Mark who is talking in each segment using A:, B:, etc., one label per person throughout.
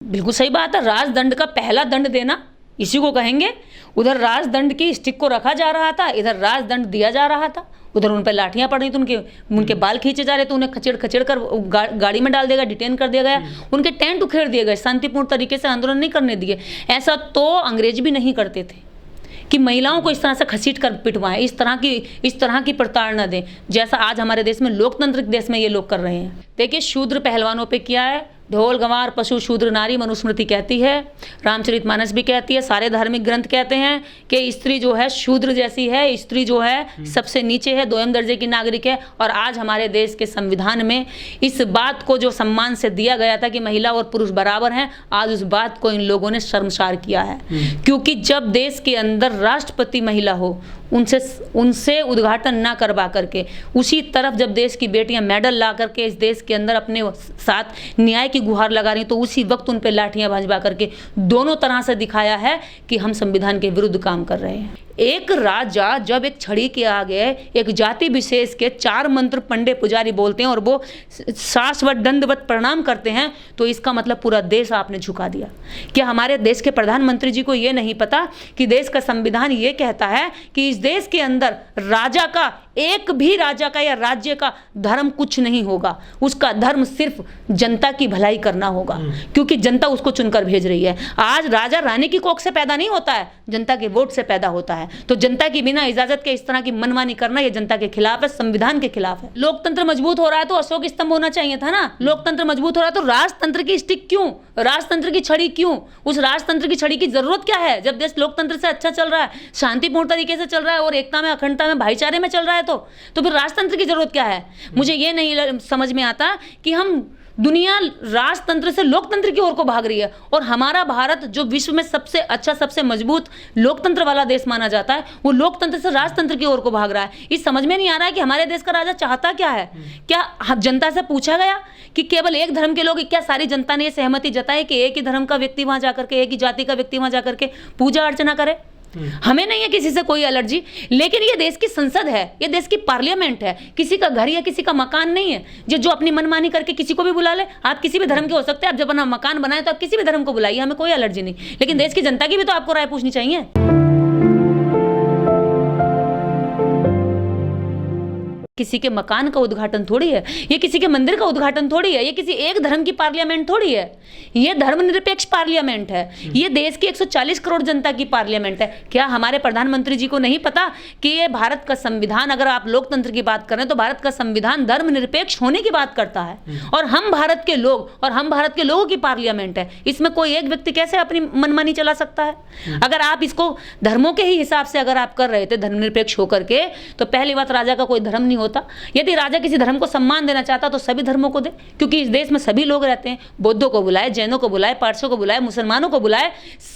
A: बिल्कुल सही बात है। राजदंड का पहला दंड देना इसी को कहेंगे। उधर राजदंड की स्टिक को रखा जा रहा था, इधर राजदंड दिया जा रहा था। उधर उन पर लाठियां पड़ रही थी, उनके बाल खींचे जा रहे थे, उन्हें खचेड़ खचेड़ कर गाड़ी में डाल दिया गया, डिटेन कर दिया गया, उनके टेंट उखेड़ दिए गए, शांतिपूर्ण तरीके से आंदोलन नहीं करने दिए। ऐसा तो अंग्रेज भी नहीं करते थे कि महिलाओं को इस तरह से घसीट कर पिटवाएं, इस तरह की प्रताड़ना दें, जैसा आज हमारे देश में, लोकतंत्र देश में ये लोग कर रहे हैं। देखिए, शूद्र पहलवानों पे किया है, ढोल गंवार पशु शूद्र नारी मनुस्मृति कहती है, रामचरितमानस भी कहती है, सारे धार्मिक ग्रंथ कहते हैं कि स्त्री जो है शूद्र जैसी है, स्त्री जो है सबसे नीचे है, दोयम दर्जे की नागरिक है। और आज हमारे देश के संविधान में इस बात को जो सम्मान से दिया गया था कि महिला और पुरुष बराबर हैं, आज उस बात को इन लोगों ने शर्मसार किया है। क्योंकि जब देश के अंदर राष्ट्रपति महिला हो, उनसे उद्घाटन ना करवा करके, उसी तरफ जब देश की बेटियां मेडल ला करके इस देश के अंदर अपने साथ न्याय की गुहार लगा रही, तो उसी वक्त उन पे लाठियां भजवा करके दोनों तरह से दिखाया है कि हम संविधान के विरुद्ध काम कर रहे हैं। एक राजा जब एक छड़ी के आगे एक जाति विशेष के 4 मंत्र पंडे पुजारी बोलते हैं और वो शाश्वत दंडवत प्रणाम करते हैं, तो इसका मतलब पूरा देश आपने झुका दिया। क्या हमारे देश के प्रधानमंत्री जी को ये नहीं पता कि देश का संविधान ये कहता है कि इस देश के अंदर राजा का, एक भी राजा का या राज्य का धर्म कुछ नहीं होगा, उसका धर्म सिर्फ जनता की भलाई करना होगा, क्योंकि जनता उसको चुनकर भेज रही है। आज राजा रानी की कोख से पैदा नहीं होता है, जनता के वोट से पैदा होता है। तो जनता की बिना इजाजत के इस तरह की मनमानी करना ये जनता के खिलाफ है, संविधान के खिलाफ है। लोकतंत्र मजबूत हो रहा है तो अशोक स्तंभ होना चाहिए था ना। लोकतंत्र मजबूत हो रहा है तो राजतंत्र की स्टिक क्यों, राजतंत्र की छड़ी क्यों? उस राजतंत्र की छड़ी की जरूरत क्या है जब देश लोकतंत्र से अच्छा चल रहा है, शांतिपूर्ण तरीके से चल रहा है और एकता में, अखंडता में, भाईचारे में चल रहा है, तो फिर राजतंत्र की जरूरत क्या है? मुझे ये नहीं समझ में आता कि हम दुनिया राजतंत्र से लोकतंत्र की ओर को भाग रही है और हमारा भारत जो विश्व में सबसे अच्छा, सबसे मजबूत लोकतंत्र वाला देश माना जाता है, वो लोकतंत्र से राजतंत्र की ओर को भाग रहा है। इस समझ में नहीं आ रहा है कि हमारे देश का राजा चाहता क्या है। क्या जनता से पूछा गया कि केवल एक धर्म के लोग, क्या सारी जनता ने सहमति जताई कि एक ही धर्म का व्यक्ति वहां जाकर के, एक ही जाति का व्यक्ति वहां जाकर के पूजा अर्चना करे? हमें नहीं है किसी से कोई एलर्जी, लेकिन ये देश की संसद है, ये देश की पार्लियामेंट है, किसी का घर या किसी का मकान नहीं है जो अपनी मनमानी करके किसी को भी बुला ले। आप किसी भी धर्म के हो सकते हैं, आप जब अपना मकान बनाए तो आप किसी भी धर्म को बुलाइए, हमें कोई एलर्जी नहीं, लेकिन देश की जनता की भी तो आपको राय पूछनी चाहिए। किसी के मकान का उद्घाटन थोड़ी है, ये किसी के मंदिर का उद्घाटन थोड़ी है, ये किसी एक धर्म की पार्लियामेंट थोड़ी है, ये धर्मनिरपेक्ष पार्लियामेंट है, ये देश की 140 करोड़ जनता की पार्लियामेंट है। क्या हमारे प्रधानमंत्री जी को नहीं पता कि ये भारत का संविधान, अगर आप लोकतंत्र की बात करें तो भारत का संविधान धर्मनिरपेक्ष होने की बात करता है, और हम भारत के लोग और हम भारत के लोगों की पार्लियामेंट है। इसमें कोई एक व्यक्ति कैसे अपनी मनमानी चला सकता है? अगर आप इसको धर्मों के ही हिसाब से अगर आप कर रहे थे धर्मनिरपेक्ष होकर के, तो पहली बात, राजा का कोई धर्म नहीं होता। यदि राजा किसी धर्म को सम्मान देना चाहता तो सभी धर्मों को दे, क्योंकि इस देश में सभी लोग रहते हैं। बौद्धों को बुलाए, जैनों को बुलाए, पारसियों को बुलाए, मुसलमानों को बुलाए,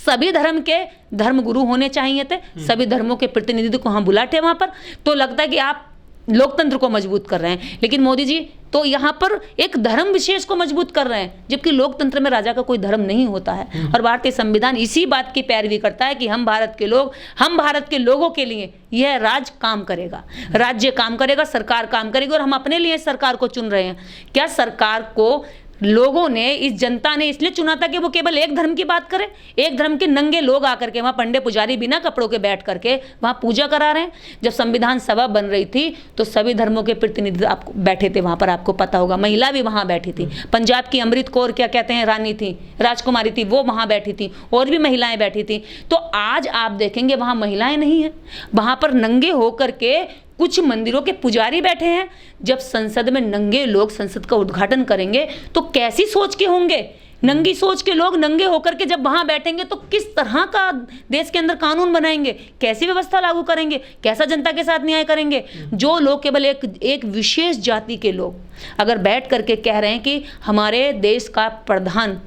A: सभी धर्म के धर्म गुरु होने चाहिए थे, सभी धर्मों के प्रतिनिधि को हम बुलाते वहां पर। तो लगता है कि आप लोकतंत्र को मजबूत कर रहे हैं, लेकिन मोदी जी तो यहाँ पर एक धर्म विशेष को मजबूत कर रहे हैं, जबकि लोकतंत्र में राजा का कोई धर्म नहीं होता है। और भारतीय संविधान इसी बात की पैरवी करता है कि हम भारत के लोग, हम भारत के लोगों के लिए यह राज काम करेगा, राज्य काम करेगा, सरकार काम करेगी, और हम अपने लिए सरकार को चुन रहे हैं। क्या सरकार को लोगों ने, इस जनता ने इसलिए चुना था कि वो केवल एक धर्म की बात करे? एक धर्म के नंगे लोग आकर के वहां पंडे पुजारी बिना कपड़ों के बैठ करके वहां पूजा करा रहे हैं। जब संविधान सभा बन रही थी तो सभी धर्मों के प्रतिनिधि आपको बैठे थे वहां पर, आपको पता होगा, महिला भी वहां बैठी थी। पंजाब की अमृत कौर, क्या कहते हैं, रानी थी, राजकुमारी थी, वो वहां बैठी थी, और भी महिलाएं बैठी थी। तो आज आप देखेंगे वहां महिलाएं नहीं है, वहां पर नंगे होकर के कुछ मंदिरों के पुजारी बैठे हैं। जब संसद में नंगे लोग संसद का उद्घाटन करेंगे तो कैसी सोच के होंगे? नंगी सोच के लोग नंगे होकर के जब वहां बैठेंगे तो किस तरह का देश के अंदर कानून बनाएंगे, कैसी व्यवस्था लागू करेंगे, कैसा जनता के साथ न्याय करेंगे? जो लोग केवल एक विशेष जाति के लोग अगर बैठ करके कह रहे हैं कि हमारे देश का प्रधान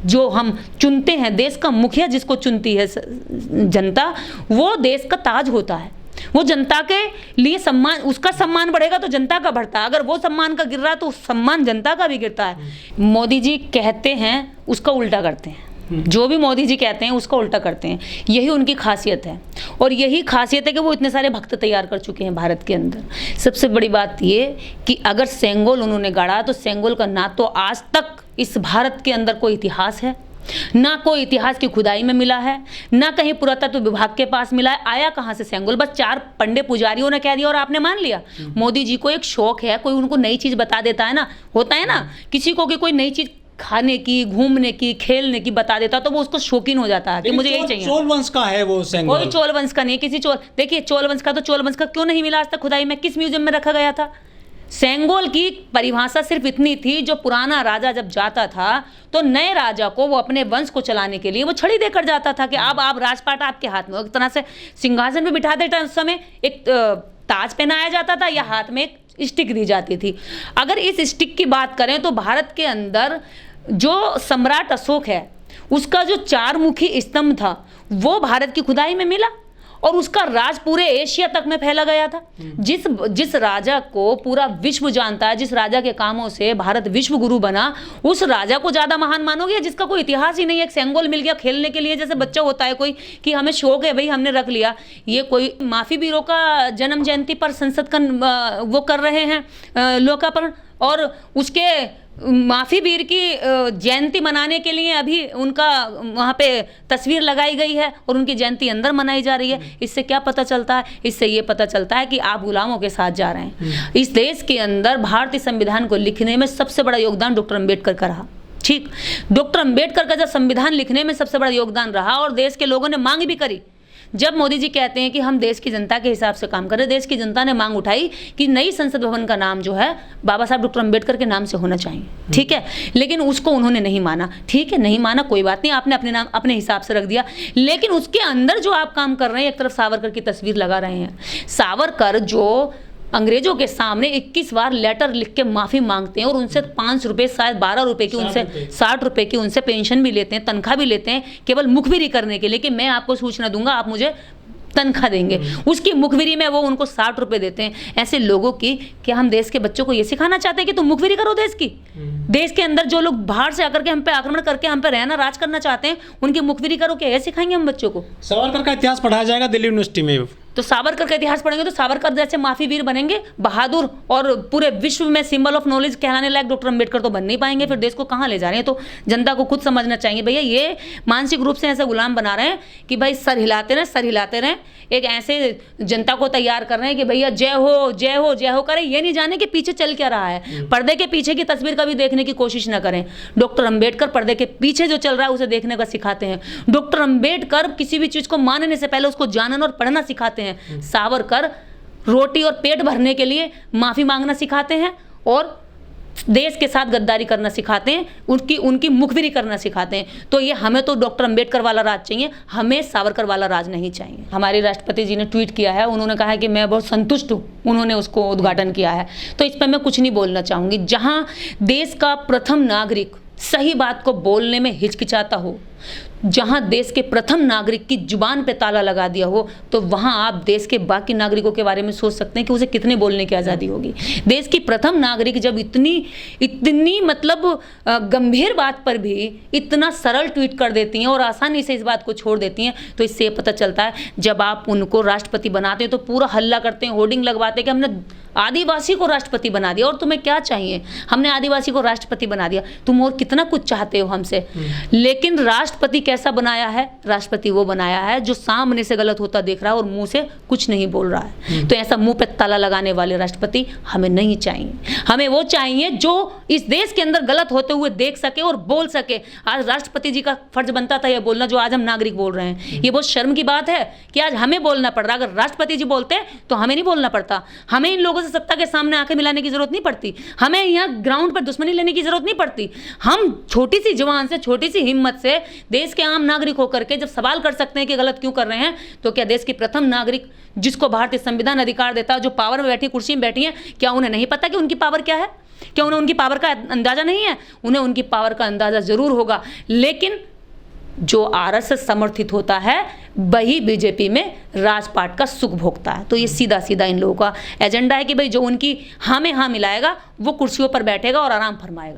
A: जो हम चुनते हैं, देश का मुखिया जिसको चुनती है जनता, वो देश का ताज होता है, वो जनता के लिए सम्मान, उसका सम्मान बढ़ेगा तो जनता का बढ़ता है, अगर वो सम्मान का गिर रहा है तो सम्मान जनता का भी गिरता है। मोदी जी कहते हैं उसका उल्टा करते हैं, जो भी मोदी जी कहते हैं उसका उल्टा करते हैं, यही उनकी खासियत है। और यही खासियत है कि वो इतने सारे भक्त तैयार कर चुके हैं भारत के अंदर। सबसे बड़ी बात ये कि अगर सेंगोल उन्होंने गाड़ा तो सेंगोल का ना तो आज तक इस भारत के अंदर कोई इतिहास है, ना कोई इतिहास की खुदाई में मिला है, ना कहीं पुरातत्व विभाग के पास मिला है। आया कहाँ से सेंगोल? बस 4 पंडे पुजारियों ने कह दिया और आपने मान लिया। मोदी जी को एक शौक है, कोई उनको नई चीज बता देता है ना, होता है ना किसी को कि कोई नई चीज खाने की, घूमने की, खेलने की बता देता तो वो उसको शौकीन हो जाता है कि मुझे यही चाहिए।
B: चोल वंश का है वो सेंगोल।
A: कोई चोल वंश का नहीं, किसी चोल, देखिए चोल वंश का तो चोल वंश का क्यों नहीं मिला आज तक खुदाई में? किस म्यूजियम में रखा गया था? सेंगोल की परिभाषा सिर्फ इतनी थी, जो पुराना राजा जब जाता था तो नए राजा को वो अपने वंश को चलाने के लिए वो छड़ी देकर जाता था कि अब आप राजपाट आपके हाथ में, एक तरह से सिंहासन पे बिठा देता उस समय, एक ताज पहनाया जाता था या हाथ में एक स्टिक दी जाती थी। अगर इस स्टिक की बात करें तो भारत के अंदर जो सम्राट अशोक है उसका जो 4 मुखी स्तंभ था वो भारत की खुदाई में मिला और उसका राज पूरे एशिया तक में फैला गया था। जिस राजा को पूरा विश्व जानता है, जिस राजा के कामों से भारत विश्व गुरु बना, उस राजा को ज्यादा महान मानोगे जिसका कोई इतिहास ही नहीं है? एक सेंगोल मिल गया खेलने के लिए, जैसे बच्चा होता है कोई कि हमें शौक है भाई हमने रख लिया। ये कोई माफी बीरो का जन्म जयंती पर संसद का वो कर रहे हैं लोकार्पण, और उसके माफी वीर की जयंती मनाने के लिए अभी उनका वहाँ पे तस्वीर लगाई गई है और उनकी जयंती अंदर मनाई जा रही है। इससे क्या पता चलता है? इससे ये पता चलता है कि आप गुलामों के साथ जा रहे हैं। इस देश के अंदर भारतीय संविधान को लिखने में सबसे बड़ा योगदान डॉक्टर अम्बेडकर का रहा। ठीक, डॉक्टर अम्बेडकर का जब संविधान लिखने में सबसे बड़ा योगदान रहा और देश के लोगों ने मांग भी करी। जब मोदी जी कहते हैं कि हम देश की जनता के हिसाब से काम करें, देश की जनता ने मांग उठाई कि नई संसद भवन का नाम जो है बाबा साहब डॉक्टर अम्बेडकर के नाम से होना चाहिए। ठीक है, लेकिन उसको उन्होंने नहीं माना। ठीक है, नहीं माना, कोई बात नहीं, आपने अपने नाम अपने हिसाब से रख दिया। लेकिन उसके अंदर जो आप काम कर रहे हैं, एक तरफ सावरकर की तस्वीर लगा रहे हैं। सावरकर जो अंग्रेजों के सामने 21 बार लेटर लिख के माफी मांगते हैं और उनसे 5 रुपए, शायद 12 रुपए की, उनसे 60 रुपए की उनसे पेंशन भी लेते हैं, तनख्वाह भी लेते हैं, केवल मुखबिरी करने के लिए कि मैं आपको सूचना दूंगा, आप मुझे तनख्वाह देंगे। उसकी मुखबिरी में वो उनको 60 रुपए देते हैं। ऐसे लोगों की क्या हम देश के बच्चों को ये सिखाना चाहते हैं कि तुम मुखबिरी करो देश की? देश के अंदर जो लोग बाहर से आकर के हम पे आक्रमण करके हम पे रहना, राज करना चाहते हैं, उनकी मुखबिरी करो, क्या ये सिखाएंगे हम बच्चों को?
B: सावरकर का इतिहास पढ़ाया जाएगा दिल्ली यूनिवर्सिटी में।
A: तो सावरकर का इतिहास पढ़ेंगे तो सावरकर जैसे माफी वीर बनेंगे, बहादुर और पूरे विश्व में सिंबल ऑफ नॉलेज कहलाने लायक डॉक्टर अम्बेडकर तो बन नहीं पाएंगे। फिर देश को कहाँ ले जा रहे हैं? तो जनता को खुद समझना चाहिए भैया, ये मानसिक रूप से ऐसे गुलाम बना रहे हैं कि भाई सर हिलाते रहें, सर हिलाते रहें। एक ऐसे जनता को तैयार कर रहे हैं कि भैया जय हो जय हो जय हो करें, ये नहीं जाने कि पीछे चल क्या रहा है। पर्दे के पीछे की तस्वीर कभी देखने की कोशिश न करें। डॉक्टर अम्बेडकर पर्दे के पीछे जो चल रहा है उसे देखने का सिखाते हैं। डॉक्टर अम्बेडकर किसी भी चीज को मानने से पहले उसको जानना और पढ़ना सिखाते हैं। सावरकर रोटी और पेट भरने के लिए माफी मांगना सिखाते हैं और देश के साथ गद्दारी करना सिखाते हैं, उनकी मुखबिरी करना सिखाते हैं। तो ये हमें तो डॉक्टर अम्बेडकर वाला राज चाहिए, हमें सावरकर वाला राज नहीं चाहिए। हमारे राष्ट्रपति जी ने ट्वीट किया है, उन्होंने कहा है कि मैं बहुत संतुष्ट हूँ, उन्होंने उसको उद्घाटन किया है। तो इस पर मैं कुछ नहीं बोलना चाहूँगी। जहाँ देश का प्रथम नागरिक सही बात को बोलने में हिचकिचाता हो, जहां देश के प्रथम नागरिक की जुबान पे ताला लगा दिया हो, तो वहां आप देश के बाकी नागरिकों के बारे में सोच सकते हैं कि उसे कितने बोलने की आज़ादी होगी। देश की प्रथम नागरिक जब इतनी मतलब गंभीर बात पर भी इतना सरल ट्वीट कर देती हैं और आसानी से इस बात को छोड़ देती हैं, तो इससे पता चलता है जब आप उनको राष्ट्रपति बनाते हैं तो पूरा हल्ला करते हैं, होर्डिंग लगवाते हैं कि हमने आदिवासी को राष्ट्रपति बना दिया। और तुम्हें क्या चाहिए? हमने आदिवासी को राष्ट्रपति बना दिया, तुम और कितना कुछ चाहते हो हमसे। लेकिन राष्ट्रपति कैसा बनाया है? राष्ट्रपति वो बनाया है जो सामने से गलत होता देख रहा है और मुंह से कुछ नहीं बोल रहा है। तो ऐसा मुंह पे ताला लगाने वाले राष्ट्रपति हमें नहीं चाहिए। हमें वो चाहिए जो इस देश के अंदर गलत होते हुए देख सके और बोल सके। आज राष्ट्रपति जी का फर्ज बनता था ये बोलना जो आज हम नागरिक बोल रहे हैं। ये बहुत शर्म की बात है कि आज हमें बोलना पड़ रहा। अगर राष्ट्रपति जी बोलते तो हमें नहीं बोलना पड़ता। हमें इन लोगों से सत्ता के सामने आंखें मिलाने की जरूरत नहीं पड़ती। हमें यहाँ ग्राउंड पर दुश्मनी लेने की जरूरत नहीं पड़ती। हम छोटी सी जुबान से, छोटी सी हिम्मत से देश के आम नागरिक होकर के जब सवाल कर सकते हैं कि गलत क्यों कर रहे हैं, तो क्या देश के प्रथम नागरिक जिसको भारतीय संविधान अधिकार देता है, जो पावर में बैठी, कुर्सी में बैठी है, क्या उन्हें नहीं पता कि उनकी पावर क्या है? क्या उन्हें उनकी पावर का अंदाजा नहीं है? उन्हें उनकी पावर का अंदाजा जरूर होगा। लेकिन जो आरएसएस समर्थित होता है वही बीजेपी में राजपाट का सुख भोगता है। तो ये सीधा सीधा इन लोगों का एजेंडा है कि भाई जो उनकी हाँ में हाँ मिलाएगा वो कुर्सियों पर बैठेगा और आराम फरमाएगा।